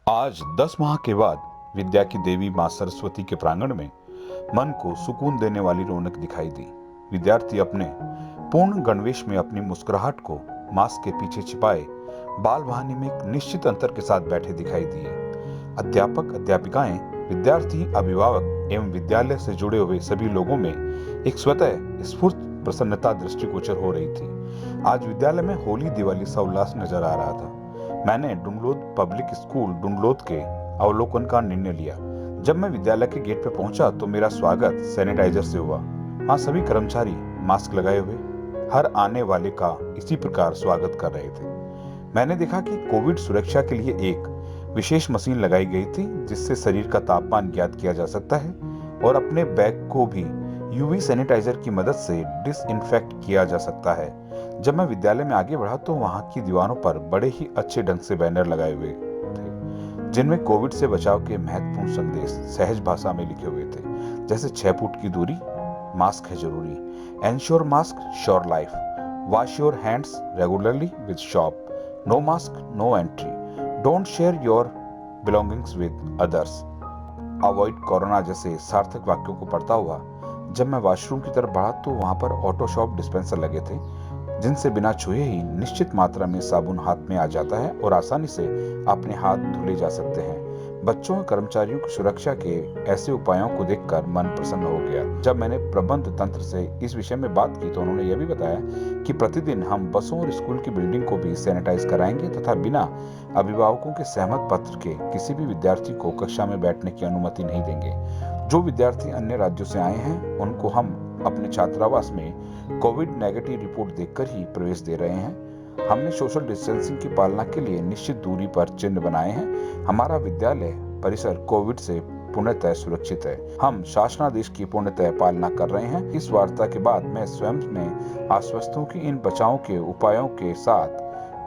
आज 10 माह के बाद विद्या की देवी मां सरस्वती के प्रांगण में मन को सुकून देने वाली रौनक दिखाई दी। विद्यार्थी अपने पूर्ण गणवेश में अपनी मुस्कुराहट को मास्क के पीछे छिपाए बाल वाहिनी में एक निश्चित अंतर के साथ बैठे दिखाई दिए। अध्यापक, अध्यापिकाएं, विद्यार्थी, अभिभावक एवं विद्यालय से जुड़े हुए सभी लोगों में एक स्वतः स्फूर्त प्रसन्नता दृष्टिगोचर हो रही थी। आज विद्यालय में होली दिवाली सा उल्लास नजर आ रहा था। मैंने डुंगलोद पब्लिक स्कूल डुंगलोद के अवलोकन का निर्णय लिया। जब मैं विद्यालय के गेट पर पहुंचा तो मेरा स्वागत सैनिटाइजर से हुआ। हाँ, सभी कर्मचारी मास्क लगाए हुए हर आने वाले का इसी प्रकार स्वागत कर रहे थे। मैंने देखा कि कोविड सुरक्षा के लिए एक विशेष मशीन लगाई गई थी जिससे शरीर का तापमान ज्ञात किया जा सकता है और अपने बैग को भी यूवी सैनिटाइजर की मदद से डिसइंफेक्ट किया जा सकता है। जब मैं विद्यालय में आगे बढ़ा तो वहां की दीवारों पर बड़े ही अच्छे ढंग से बैनर लगाए हुए थे जिनमें कोविड से बचाव के महत्वपूर्ण संदेश सहज भाषा में लिखे हुए थे, जैसे 6 फुट की दूरी, मास्क है जरूरी, ensure mask sure life, wash your hands regularly with soap, no mask no entry, don't share your belongings with others, avoid corona जैसे सार्थक वाक्यों को पढ़ता हुआ जब मैं वॉशरूम की तरफ बढ़ा तो वहां पर ऑटो शॉप डिस्पेंसर लगे थे जिनसे बिना छुए ही निश्चित मात्रा में साबुन हाथ में आ जाता है और आसानी से अपने हाथ धुले जा सकते हैं। बच्चों और कर्मचारियों की सुरक्षा के ऐसे उपायों को देखकर मन प्रसन्न हो गया। जब मैंने प्रबंध तंत्र से इस विषय में बात की तो उन्होंने यह भी बताया कि प्रतिदिन हम बसों और स्कूल की बिल्डिंग को भी सैनिटाइज कराएंगे तथा बिना अभिभावकों के सहमत पत्र के किसी भी विद्यार्थी को कक्षा में बैठने की अनुमति नहीं देंगे। जो विद्यार्थी अन्य राज्यों से आए हैं उनको हम अपने छात्रावास में कोविड नेगेटिव रिपोर्ट देखकर ही प्रवेश दे रहे हैं। हमने सोशल डिस्टेंसिंग की पालना के लिए निश्चित दूरी पर चिन्ह बनाए हैं। हमारा विद्यालय परिसर कोविड से पूर्णतः सुरक्षित है। हम शासनादेश की पूर्णतः पालना कर रहे हैं। इस वार्ता के बाद मैं स्वयं में आश्वस्त हूं कि इन बचाव के उपायों के साथ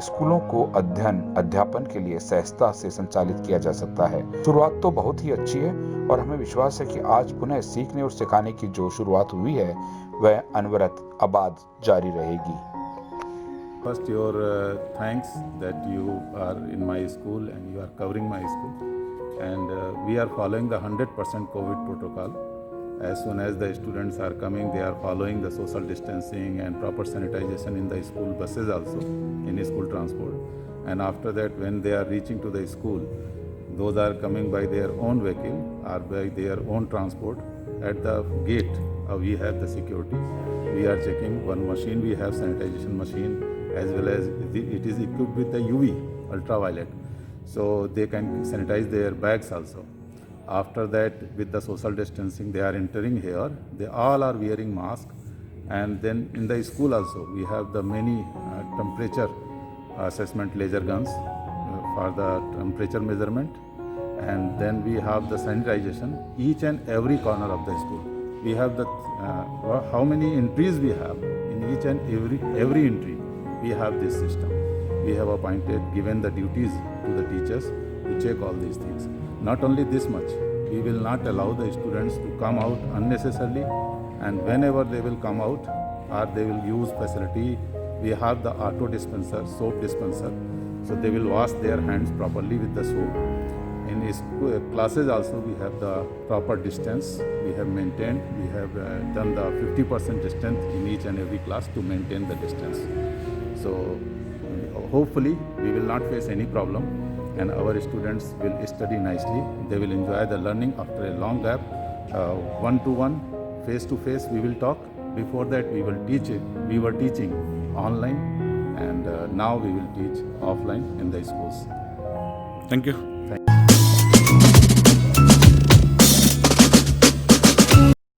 स्कूलों को अध्ययन अध्यापन के लिए सहजता से संचालित किया जा सकता है। शुरुआत तो बहुत ही अच्छी है और हमें विश्वास है कि आज पुनः सीखने और सिखाने की जो शुरुआत हुई है वह अनवरत आबाद जारी रहेगी। First, your thanks that you are in my school and you are covering my school, and we are following the 100% COVID protocol. As soon as the students are coming, they are following the social distancing and proper sanitization in the school buses also, in school transport. And after that, when they are reaching to the school, those are coming by their own vehicle or by their own transport. At the gate, we have the security. We are checking one machine. We have sanitization machine, as well as it is equipped with the UV ultraviolet, so they can sanitize their bags also. After that, with the social distancing, they are entering here. They all are wearing mask, and then in the school also we have the many temperature assessment laser guns for the temperature measurement, and then we have the sanitization each and every corner of the school. We have the how many entries we have in each and every entry. We have this system. We have appointed, given the duties to the teachers to check all these things. Not only this much, we will not allow the students to come out unnecessarily, and whenever they will come out or they will use facility, we have the auto dispenser, soap dispenser, so they will wash their hands properly with the soap. In school, classes also we have the proper distance we have maintained. We have done the 50% distance in each and every class to maintain the distance. So hopefully we will not face any problem and our students will study nicely. They will enjoy the learning after a long gap. One-to-one, face-to-face we will talk. Before that we will teach it. We were teaching online, and now we will teach offline in the schools. Thank you. Thank you.